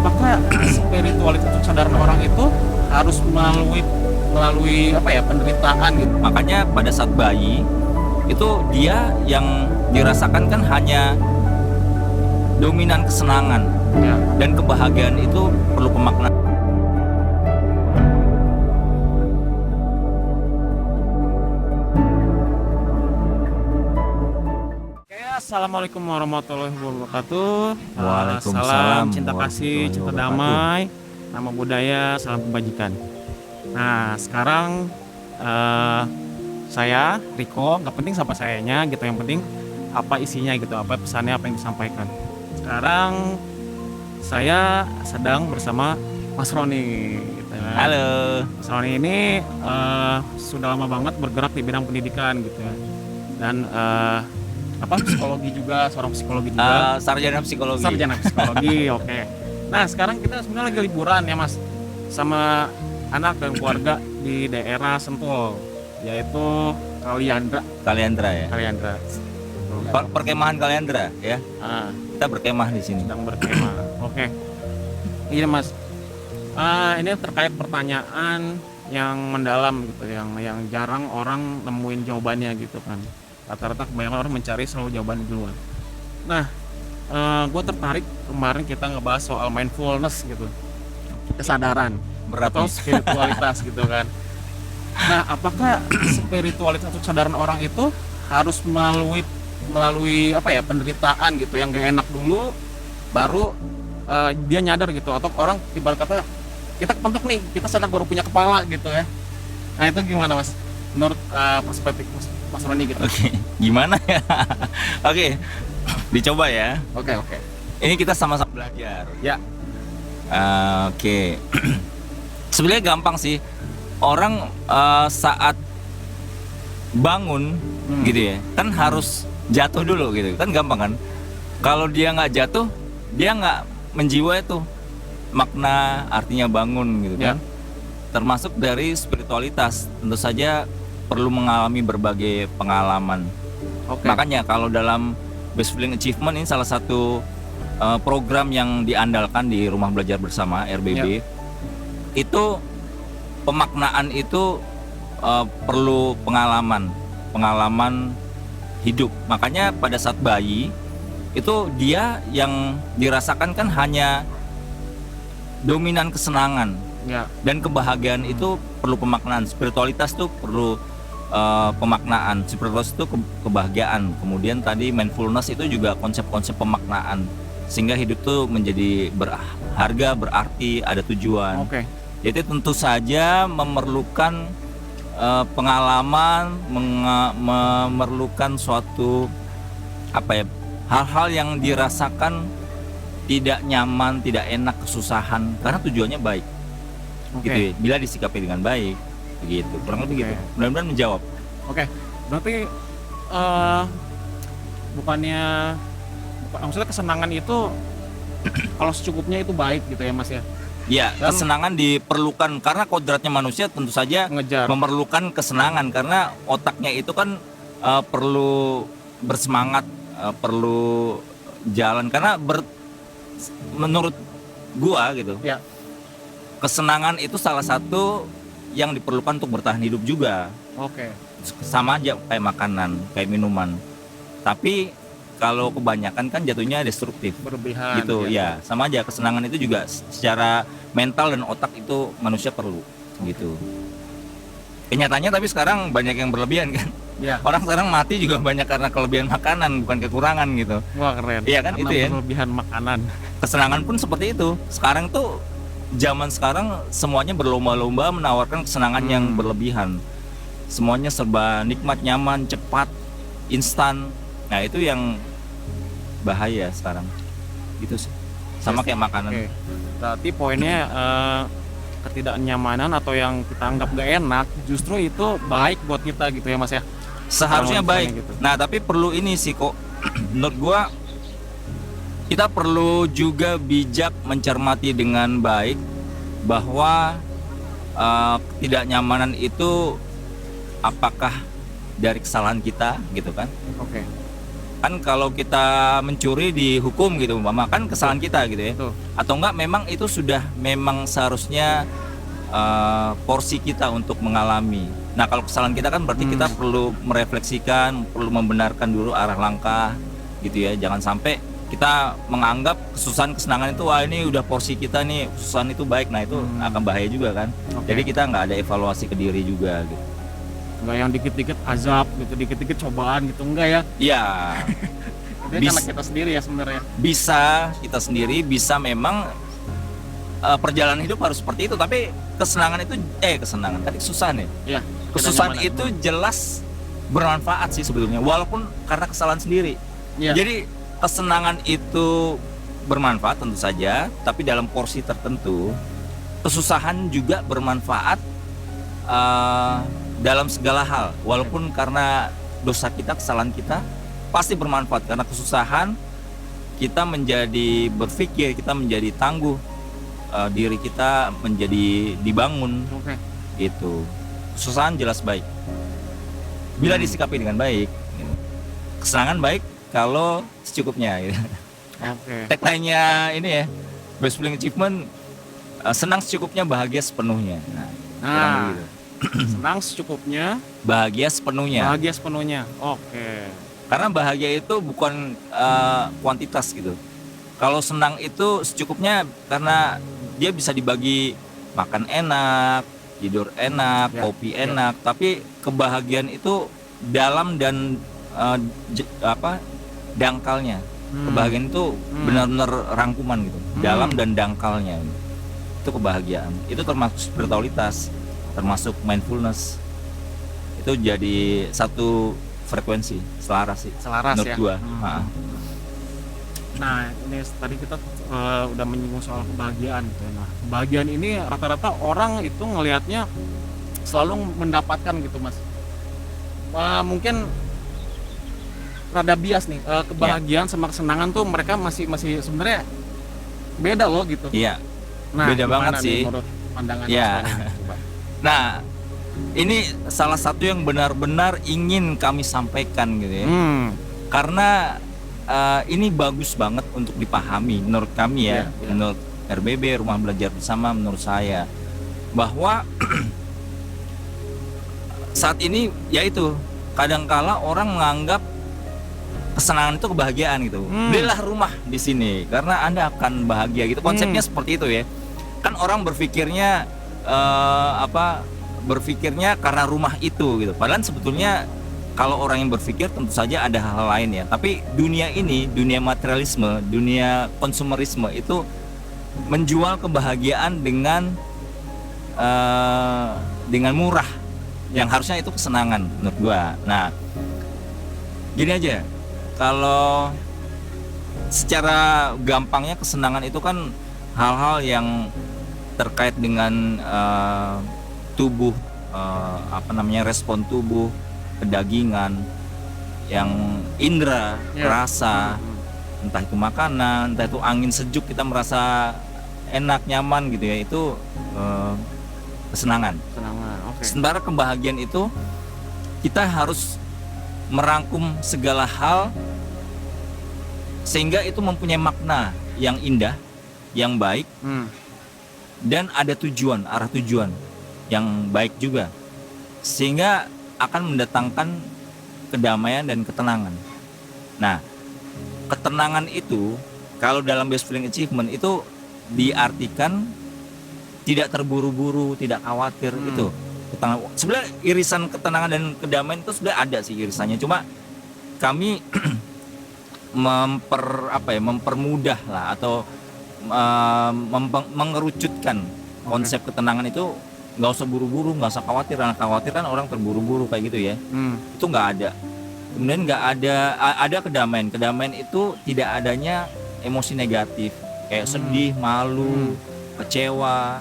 apakah spiritualitas atau kesadaran orang itu harus melalui apa ya, penderitaan gitu? Makanya pada saat bayi itu dia yang dirasakan kan hanya dominan kesenangan, Ya. dan kebahagiaan itu perlu pemaknaan. Oke, assalamualaikum warahmatullahi wabarakatuh. Waalaikumsalam Salam cinta kasih, warahmatullahi cinta wabarakatuh. damai, nama budaya, salam kebajikan. Nah, sekarang saya Riko, nggak penting siapa sayanya gitu, yang penting apa isinya gitu, apa pesannya, apa yang disampaikan. Sekarang saya sedang bersama Mas Roni gitu ya. Halo. Mas Roni ini sudah lama banget bergerak di bidang pendidikan gitu ya. Dan psikologi juga, seorang psikologi juga. Sarjana psikologi. Sarjana psikologi, oke. Nah, sekarang kita sebenarnya lagi liburan ya, Mas, sama anak dan keluarga di daerah Sentul, yaitu Kaliandra. Kaliandra. Perkemahan Kaliandra ya. Ah, Kita berkemah di sini. sedang berkemah. Oke. Ini Mas, ini terkait pertanyaan yang mendalam gitu, yang jarang orang nemuin jawabannya gitu kan. Rata-rata kebanyakan orang mencari selalu jawaban di luar. Nah, gue tertarik kemarin kita ngebahas soal mindfulness gitu, kesadaran Berat atau nih. spiritualitas gitu kan. Nah, apakah spiritualitas atau kesadaran orang itu harus melalui apa ya, penderitaan gitu, yang gak enak dulu, baru dia nyadar gitu, atau orang ibarat kata kita kepentok nih, kita sadar baru punya kepala gitu ya. Nah, itu gimana Mas? Menurut perspektif Mas Roni gitu. Oke, gimana ya? Oke, dicoba ya. Oke. Ini kita sama-sama belajar. Ya. Oke. Sebenarnya gampang sih. Orang saat bangun gitu ya, kan harus jatuh dulu gitu. Kan gampang kan? Kalau dia nggak jatuh, dia nggak menjiwai tuh makna artinya bangun gitu kan. Ya. Termasuk dari spiritualitas, tentu saja perlu mengalami berbagai pengalaman. Oke. Makanya kalau dalam Best Feeling Achievement ini salah satu program yang diandalkan di Rumah Belajar Bersama RBB, itu pemaknaan itu perlu pengalaman hidup. Makanya pada saat bayi itu dia yang dirasakan kan hanya dominan kesenangan, Ya. dan kebahagiaan itu perlu pemaknaan. Spiritualitas tuh perlu pemaknaan. Spiritualitas itu kebahagiaan. Kemudian tadi mindfulness itu juga konsep-konsep pemaknaan, sehingga hidup tuh menjadi berharga, berarti, ada tujuan. Oke. Jadi tentu saja memerlukan pengalaman, memerlukan suatu apa ya, hal-hal yang dirasakan tidak nyaman, tidak enak, kesusahan, karena tujuannya baik. Oke. Gitu ya. Bila disikapi dengan baik, begitu. Kurang lebih gitu. Oke. Mudah-mudahan menjawab. Oke. Berarti maksudnya kesenangan itu kalau secukupnya itu baik gitu ya Mas ya. Ya, Dan- kesenangan diperlukan karena kodratnya manusia tentu saja Ngejar. memerlukan kesenangan, karena otaknya itu kan perlu bersemangat, perlu jalan, karena menurut gua gitu, Ya. kesenangan itu salah satu yang diperlukan untuk bertahan hidup juga. Oke. Sama aja kayak makanan, kayak minuman. Tapi kalau kebanyakan kan jatuhnya destruktif Berlebihan gitu ya. Sama aja, kesenangan itu juga secara mental dan otak itu manusia perlu gitu. Kenyataannya tapi sekarang banyak yang berlebihan kan. Ya. Orang sekarang mati juga banyak karena kelebihan makanan, bukan kekurangan gitu. Wah, keren. Iya kan, Karena itu ya. berlebihan makanan. Kesenangan pun seperti itu. Sekarang tuh zaman sekarang semuanya berlomba-lomba menawarkan kesenangan yang berlebihan. Semuanya serba nikmat, nyaman, cepat, instan. Nah, itu yang bahaya sekarang. Gitu sih. Sama kayak makanan. Oke. Berarti poinnya ketidaknyamanan atau yang kita anggap gak enak justru itu baik buat kita gitu ya Mas ya. Seharusnya Kalau baik. misalnya gitu. Nah, tapi perlu ini sih kok. Menurut gua kita perlu juga bijak mencermati dengan baik bahwa ketidaknyamanan itu apakah dari kesalahan kita gitu kan, Oke. Kan kalau kita mencuri dihukum gitu, umpama kan kesalahan kita gitu ya. Tuh. Atau enggak memang itu sudah memang seharusnya porsi kita untuk mengalami. Nah kalau kesalahan kita kan berarti kita perlu merefleksikan, perlu membenarkan dulu arah langkah gitu ya. Jangan sampai kita menganggap kesusahan kesenangan itu wah ini udah porsi kita nih, kesusahan itu baik. Nah itu akan bahaya juga kan. Oke. Jadi kita nggak ada evaluasi ke diri juga gitu. Enggak yang dikit-dikit azab gitu, dikit-dikit cobaan gitu, enggak ya. Iya. Itu karena kita sendiri ya sebenarnya. Bisa kita sendiri, bisa memang perjalanan hidup harus seperti itu. Tapi kesenangan itu kesenangan tadi kesusahan ya. Iya. Kesusahan itu jelas bermanfaat sih sebetulnya, walaupun karena kesalahan sendiri. Iya. Jadi kesenangan itu bermanfaat tentu saja, tapi dalam porsi tertentu. Kesusahan juga bermanfaat dalam segala hal, walaupun karena dosa kita, kesalahan kita pasti bermanfaat. Karena kesusahan kita menjadi berpikir, kita menjadi tangguh, diri kita menjadi dibangun Oke. gitu. Kesusahan jelas baik bila disikapi dengan baik gitu. Kesenangan baik kalau secukupnya gitu. Oke. Tagline-nya ini ya, Best Feeling Achievement, senang secukupnya, bahagia sepenuhnya. Kurang Nah, begitu. senang secukupnya, Bahagia sepenuhnya. bahagia sepenuhnya. Oke. Karena bahagia itu bukan kuantitas gitu. Kalau senang itu secukupnya karena dia bisa dibagi, makan enak, tidur enak, Ya, kopi ya. enak. Tapi kebahagiaan itu dalam dan dangkalnya. Kebahagiaan itu benar-benar rangkuman gitu, dalam dan dangkalnya. Itu kebahagiaan. Itu termasuk spiritualitas, termasuk mindfulness. Itu jadi satu frekuensi, selaras sih. Selaras menurut ya. gua. Nah, ini tadi kita udah menyinggung soal kebahagiaan gitu. Nah, kebahagiaan ini rata-rata orang itu ngelihatnya selalu mendapatkan gitu, Mas. Mungkin rada bias nih, kebahagiaan sama kesenangan tuh mereka masih sebenarnya beda loh gitu. Iya. Nah, Beda gimana banget nih sih. menurut pandangan Iya. Mas Tony? Coba. Nah, ini salah satu yang benar-benar ingin kami sampaikan gitu ya. Karena ini bagus banget untuk dipahami menurut kami ya, Iya, iya. menurut RBB Rumah Belajar Bersama, menurut saya bahwa saat ini yaitu kadangkala orang menganggap kesenangan itu kebahagiaan gitu. Belilah rumah di sini karena Anda akan bahagia gitu. Konsepnya seperti itu ya. Kan orang berpikirnya berpikirnya karena rumah itu gitu. Padahal sebetulnya kalau orang yang berpikir tentu saja ada hal lain ya. Tapi dunia ini, dunia materialisme, dunia konsumerisme itu menjual kebahagiaan dengan murah, yang harusnya itu kesenangan menurut gua. Nah, gini aja, kalau secara gampangnya kesenangan itu kan hal-hal yang terkait dengan tubuh, respon tubuh, kedagingan, yang indera, rasa, entah itu makanan, entah itu angin sejuk kita merasa enak, nyaman gitu ya, itu kesenangan. Kesenangan. Oke. Sementara kebahagiaan itu kita harus merangkum segala hal sehingga itu mempunyai makna yang indah, yang baik, dan ada tujuan, arah tujuan yang baik juga, sehingga akan mendatangkan kedamaian dan ketenangan. Nah, ketenangan itu kalau dalam Best Feeling Achievement itu diartikan tidak terburu-buru, tidak khawatir. Itu ketenangan. Sebenarnya irisan ketenangan dan kedamaian itu sudah ada sih irisannya, cuma kami mempermudah lah atau mengerucutkan konsep ketenangan itu. Nggak usah buru-buru, nggak usah khawatir. Karena khawatir kan orang terburu-buru kayak gitu ya. Itu nggak ada. Kemudian nggak ada kedamaian. Kedamaian itu tidak adanya emosi negatif kayak sedih, malu, kecewa,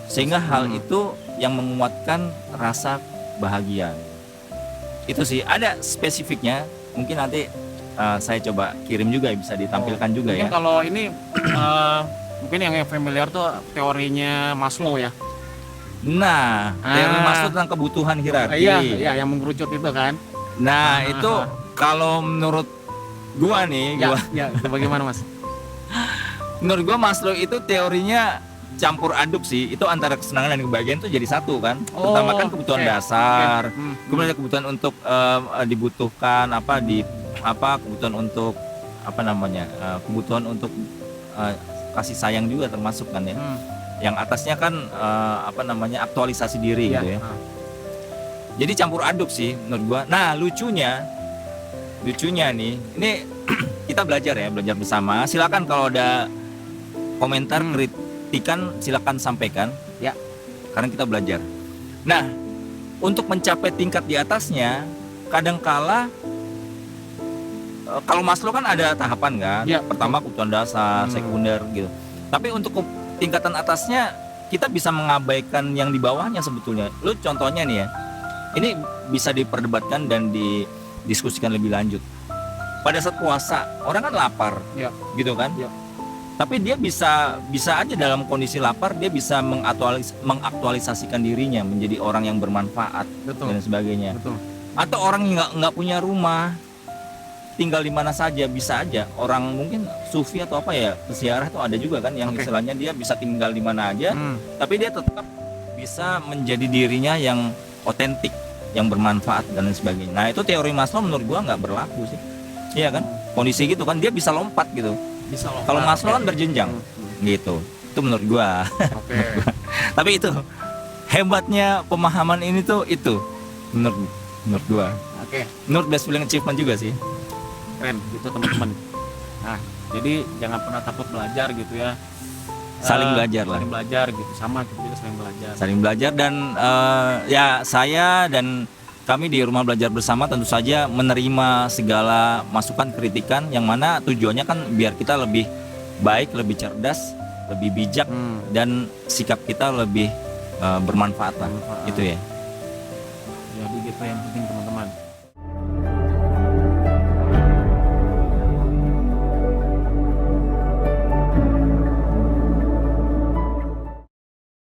sehingga hal itu yang menguatkan rasa bahagia. Itu sih ada spesifiknya. Mungkin nanti saya coba kirim juga, bisa ditampilkan juga mungkin ya. Kalau ini mungkin yang familiar tuh teorinya Maslow ya. Nah, teori Maslow tentang kebutuhan hierarki. Iya, yang mengerucut itu kan. Nah, itu kalau menurut Gua nih, Ya, gua ya, itu bagaimana Mas? menurut gua Maslow itu teorinya campur aduk sih. Itu antara kesenangan dan kebahagiaan tuh jadi satu kan. Pertama kan kebutuhan oke, dasar, oke. kemudian ada kebutuhan untuk dibutuhkan kebutuhan untuk apa namanya? Kebutuhan untuk kasih sayang juga termasuk kan ya. Yang atasnya kan aktualisasi diri Ya, gitu ya. Jadi campur aduk sih menurut gua. Nah, lucunya nih, ini kita belajar bersama. Silakan kalau ada komentar, kritikan silakan sampaikan. Ya. Karena kita belajar. Nah, untuk mencapai tingkat di atasnya, kadangkala kalau Maslow kan ada tahapan kan. Ya. Pertama kebutuhan dasar, sekunder gitu. Tapi untuk tingkatan atasnya kita bisa mengabaikan yang di bawahnya sebetulnya. Lu contohnya nih ya. Ini bisa diperdebatkan dan didiskusikan lebih lanjut. Pada saat puasa, orang kan lapar, Ya. gitu kan? Ya. Tapi dia bisa aja dalam kondisi lapar dia bisa mengaktualisasikan dirinya menjadi orang yang bermanfaat Betul. dan sebagainya. Betul. Atau orang yang nggak punya rumah, tinggal di mana saja bisa aja. Orang mungkin sufi atau apa ya, peziarah tuh ada juga kan yang Oke. istilahnya dia bisa tinggal di mana aja, tapi dia tetap bisa menjadi dirinya yang otentik, yang bermanfaat dan lain sebagainya. Nah, itu teori Maslow menurut gua nggak berlaku sih. Iya kan? Kondisi gitu kan dia bisa lompat gitu. Bisa loh. Kalau Maslow kan berjenjang gitu. Itu menurut gua. Oke. Tapi itu hebatnya pemahaman ini tuh itu menurut gua. Oke. Menurut best feeling achievement juga sih. Keren gitu teman-teman. Nah, jadi jangan pernah takut belajar gitu ya. Saling belajar lah. Saling belajar gitu, sama kita saling belajar. Saling belajar dan ya saya dan kami di Rumah Belajar Bersama tentu saja menerima segala masukan kritikan yang mana tujuannya kan biar kita lebih baik, lebih cerdas, lebih bijak dan sikap kita lebih bermanfaat lah. Gitu ya. Jadi gitu yang penting teman-teman.